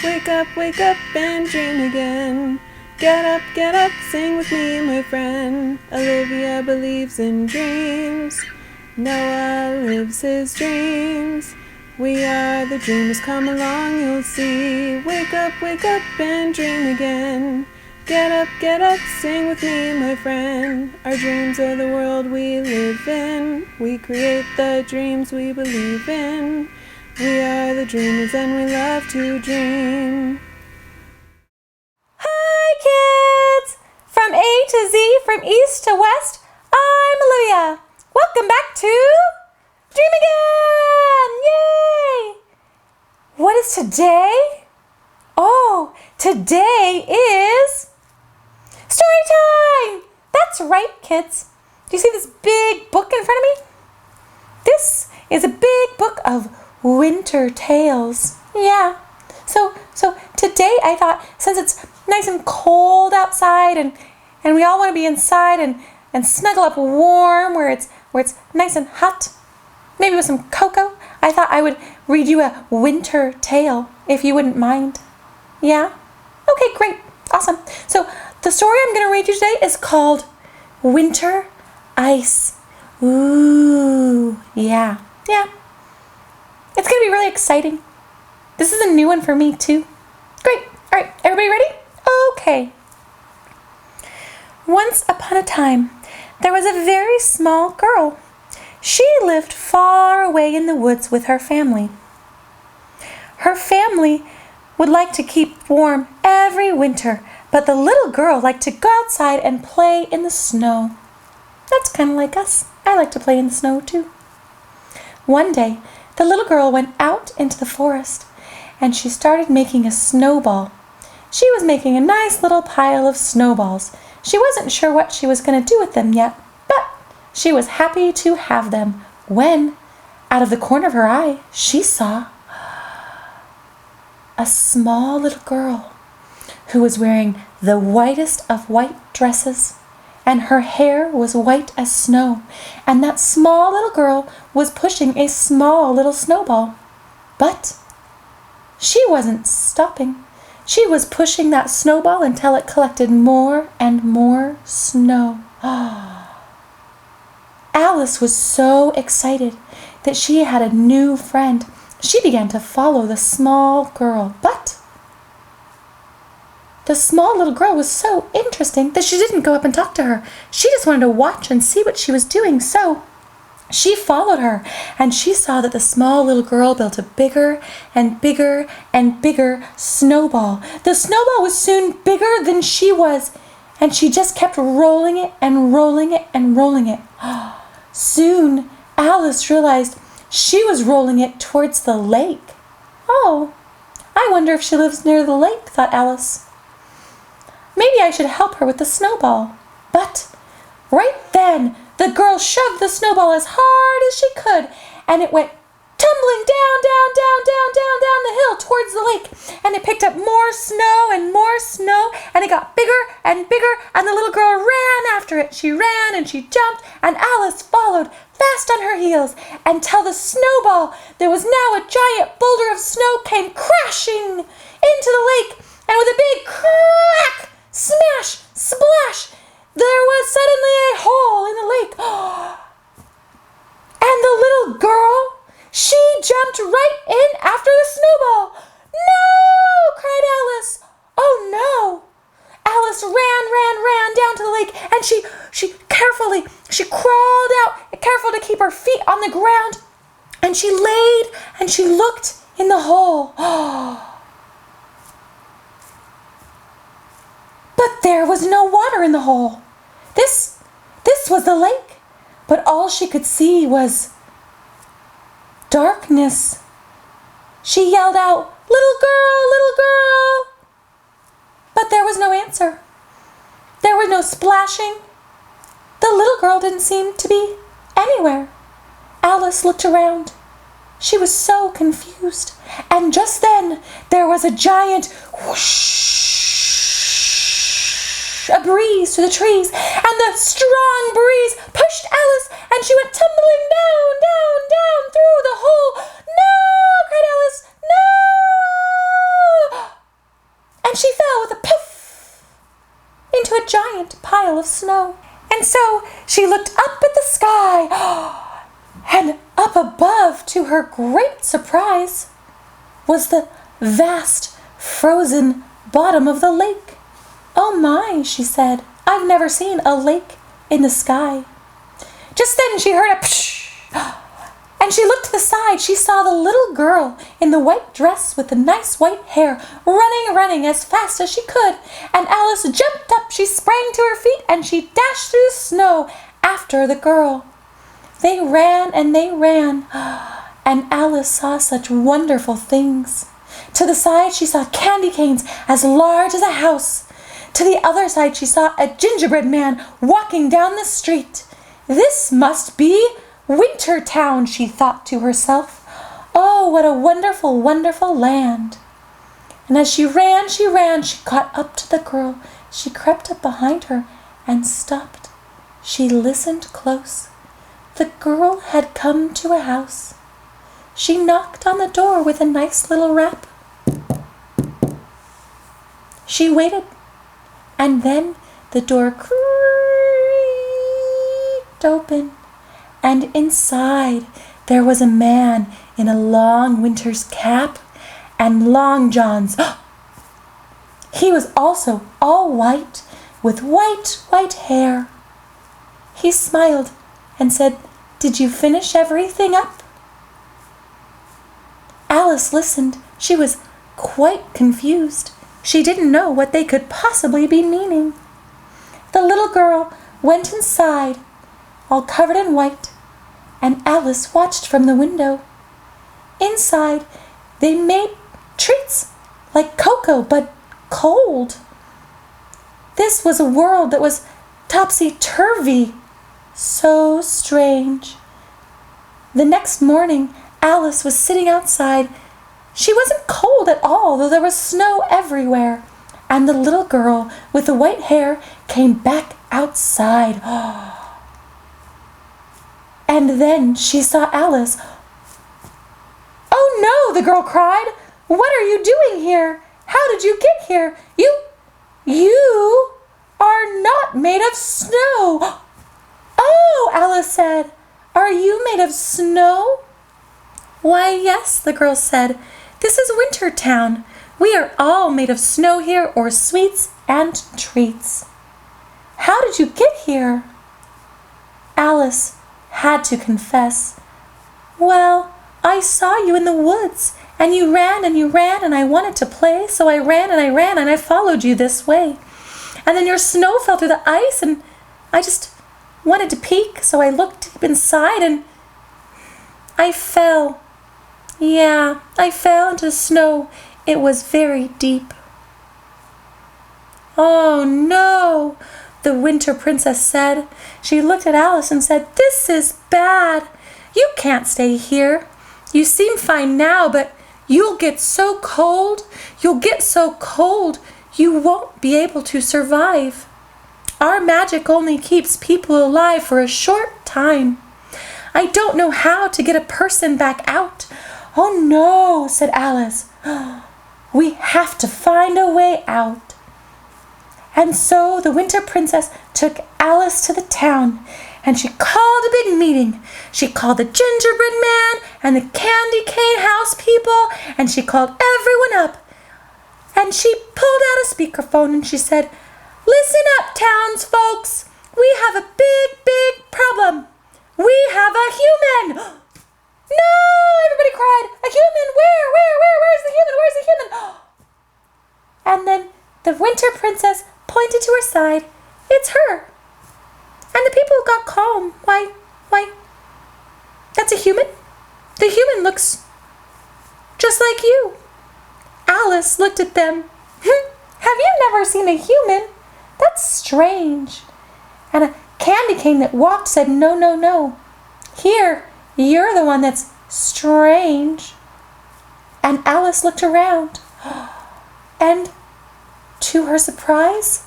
wake up and dream again. Get up, sing with me, my friend. Olivia believes in dreams. Noah lives his dreams. We are the dreamers, come along, you'll see. Wake up and dream again. Get up, sing with me, my friend. Our dreams are the world we live in. We create the dreams we believe in. We are the dreamers and we love to dream. Hi kids! From A to Z, from east to west, I'm Olivia. Welcome back to Dream Again! Yay! What is today? Oh, today is Storytime! That's right, kids. Do you see this big book in front of me? This is a big book of winter tales. Yeah. So today I thought, since it's nice and cold outside and we all want to be inside and snuggle up warm where it's nice and hot, maybe with some cocoa, I thought I would read you a winter tale, if you wouldn't mind. Yeah? Okay, great. Awesome. So the story I'm going to read you today is called Winter Ice. Ooh, yeah. It's going to be really exciting. This is a new one for me too. Great. All right, everybody ready? Okay. Once upon a time, there was a very small girl. She lived far away in the woods with her family. Her family would like to keep warm every winter, but the little girl liked to go outside and play in the snow. That's kind of like us. I like to play in the snow too. One day, the little girl went out into the forest and she started making a snowball. She was making a nice little pile of snowballs. She wasn't sure what she was going to do with them yet, but she was happy to have them when, out of the corner of her eye, she saw a small little girl who was wearing the whitest of white dresses, and her hair was white as snow, and that small little girl was pushing a small little snowball. But she wasn't stopping. She was pushing that snowball until it collected more and more snow. Alice was so excited that she had a new friend. She began to follow the small girl, but the small little girl was so interesting that she didn't go up and talk to her. She just wanted to watch and see what she was doing. So she followed her, and she saw that the small little girl built a bigger and bigger and bigger snowball. The snowball was soon bigger than she was, and she just kept rolling it and rolling it and rolling it. Soon Alice realized she was rolling it towards the lake. Oh, I wonder if she lives near the lake, thought Alice. Maybe I should help her with the snowball. But right then, the girl shoved the snowball as hard as she could, and it went tumbling down the hill towards the lake. And it picked up more snow, and it got bigger and bigger, and the little girl ran after it. She ran and she jumped, and Alice followed fast on her heels until the snowball, that was now a giant boulder of snow, came crashing into the lake, and with a big crack, smash, splash, there was suddenly a hole in the lake. And the little girl, she jumped right in after the snowball. No, cried Alice. Oh no. Alice ran down to the lake, and she crawled out, careful to keep her feet on the ground, and she laid and she looked in the hole. But there was no water in the hole. This was the lake, but all she could see was darkness. She yelled out, little girl, but there was no answer. There was no splashing. The little girl didn't seem to be anywhere. Alice looked around. She was so confused, and just then there was a giant whoosh, a breeze through the trees, and the strong breeze pushed Alice, and she went tumbling down through the hole. No, cried Alice, no! giant pile of snow. And so she looked up at the sky, and up above, to her great surprise, was the vast, frozen bottom of the lake. "Oh my," she said, "I've never seen a lake in the sky." Just then she heard a psh, and she looked to the side. She saw the little girl in the white dress with the nice white hair running as fast as she could. And Alice jumped up, she sprang to her feet, and she dashed through the snow after the girl. They ran and they ran, and Alice saw such wonderful things. To the side she saw candy canes as large as a house. To the other side she saw a gingerbread man walking down the street. This must be Winter Town, she thought to herself. Oh, what a wonderful, wonderful land. And as she ran, she caught up to the girl. She crept up behind her and stopped. She listened close. The girl had come to a house. She knocked on the door with a nice little rap. She waited, and then the door creaked open, and inside there was a man in a long winter's cap and long johns. He was also all white, with white hair. He smiled and said, "Did you finish everything up?" Alice listened. She was quite confused. She didn't know what they could possibly be meaning. The little girl went inside, all covered in white, and Alice watched from the window. Inside, they made treats like cocoa, but cold. This was a world that was topsy-turvy, so strange. The next morning, Alice was sitting outside. She wasn't cold at all, though there was snow everywhere. And the little girl with the white hair came back outside. And then she saw Alice. "Oh no," the girl cried. "What are you doing here? How did you get here? You are not made of snow." "Oh," Alice said, "are you made of snow?" "Why, yes," the girl said. "This is Winter Town. We are all made of snow here, or sweets and treats." "How did you get here?" Alice had to confess. "Well, I saw you in the woods, and you ran, and I wanted to play, so I ran, and I followed you this way. And then your snow fell through the ice, and I just wanted to peek, so I looked deep inside, and I fell. Yeah, I fell into the snow. It was very deep." "Oh no," the Winter Princess said. She looked at Alice and said, "This is bad. You can't stay here. You seem fine now, but you'll get so cold. You won't be able to survive. Our magic only keeps people alive for a short time. I don't know how to get a person back out." "Oh no," said Alice. "We have to find a way out." And so the Winter Princess took Alice to the town, and she called a big meeting. She called the gingerbread man and the candy cane house people, and she called everyone up. And she pulled out a speakerphone and she said, "Listen up, townsfolks. We have a big problem. We have a human." "No!" everybody cried. "A human? Where's the human? Where's the human?" And then the Winter Princess pointed to her side. "It's her." And the people got calm. Why, that's a human? The human looks just like you." Alice looked at them. "Have you never seen a human? That's strange." And a candy cane that walked said, No. Here, you're the one that's strange." And Alice looked around, and to her surprise,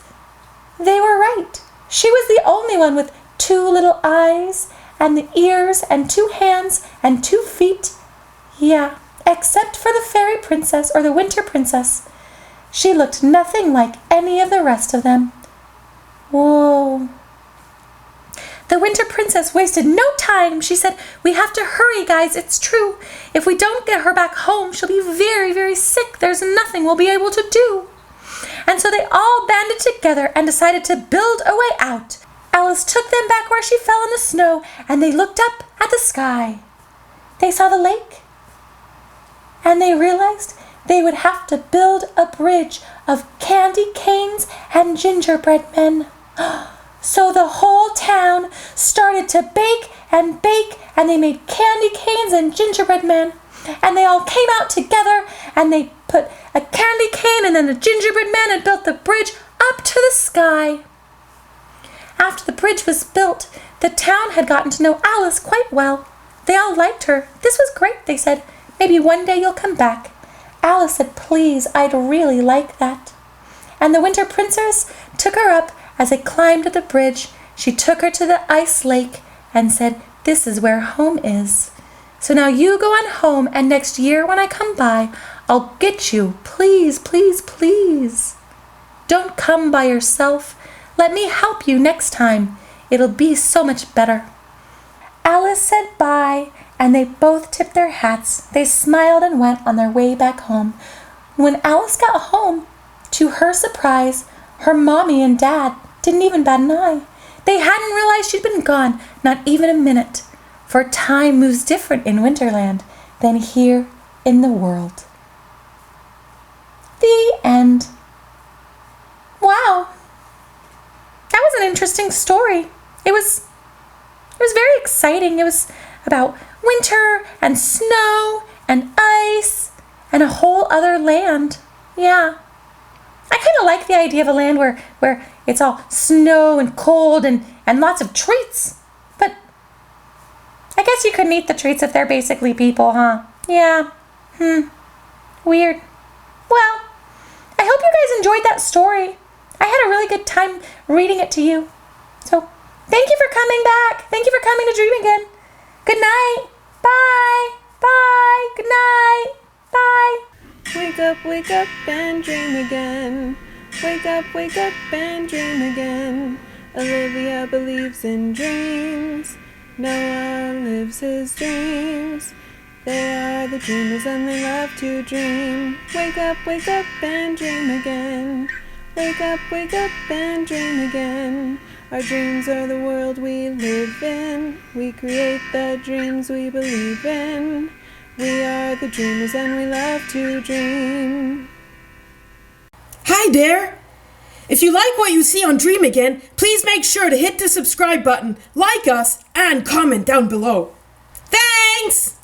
they were right. She was the only one with 2 little eyes and the ears and 2 hands and 2 feet. Yeah, except for the fairy princess or the Winter Princess. She looked nothing like any of the rest of them. Whoa. The Winter Princess wasted no time. She said, "We have to hurry, guys. It's true. If we don't get her back home, she'll be very, very sick. There's nothing we'll be able to do." And so they all banded together and decided to build a way out. Alice took them back where she fell in the snow, and they looked up at the sky. They saw the lake, and they realized they would have to build a bridge of candy canes and gingerbread men. So the whole town started to bake, and they made candy canes and gingerbread men. And they all came out together, and they put a candy cane and then a gingerbread man and built the bridge up to the sky. After the bridge was built, the town had gotten to know Alice quite well. They all liked her. This was great, they said. Maybe one day you'll come back. Alice said, "Please, I'd really like that." And the Winter Princess took her up as they climbed to the bridge. She took her to the ice lake and said, "This is where home is. So now you go on home, and next year when I come by, I'll get you. Please, please, please. Don't come by yourself. Let me help you next time. It'll be so much better." Alice said bye, and they both tipped their hats. They smiled and went on their way back home. When Alice got home, to her surprise, her mommy and dad didn't even bat an eye. They hadn't realized she'd been gone, not even a minute. For time moves different in Winterland than here in the world. The end. Wow. That was an interesting story. It was very exciting. It was about winter and snow and ice and a whole other land. Yeah. I kind of like the idea of a land where it's all snow and cold and lots of treats. But I guess you couldn't eat the treats if they're basically people, huh? Yeah. Weird. Well, I hope you guys enjoyed that story. I had a really good time reading it to you. So, thank you for coming back. Thank you for coming to Dream Again. Good night. Bye. Bye. Good night. Bye. Wake up and dream again. Wake up and dream again. Olivia believes in dreams. Noah lives his dreams. They are the dreamers and they love to dream. Wake up and dream again. Wake up and dream again. Our dreams are the world we live in. We create the dreams we believe in. We are the dreamers and we love to dream. Hi there! If you like what you see on Dream Again, please make sure to hit the subscribe button, like us, and comment down below. Thanks!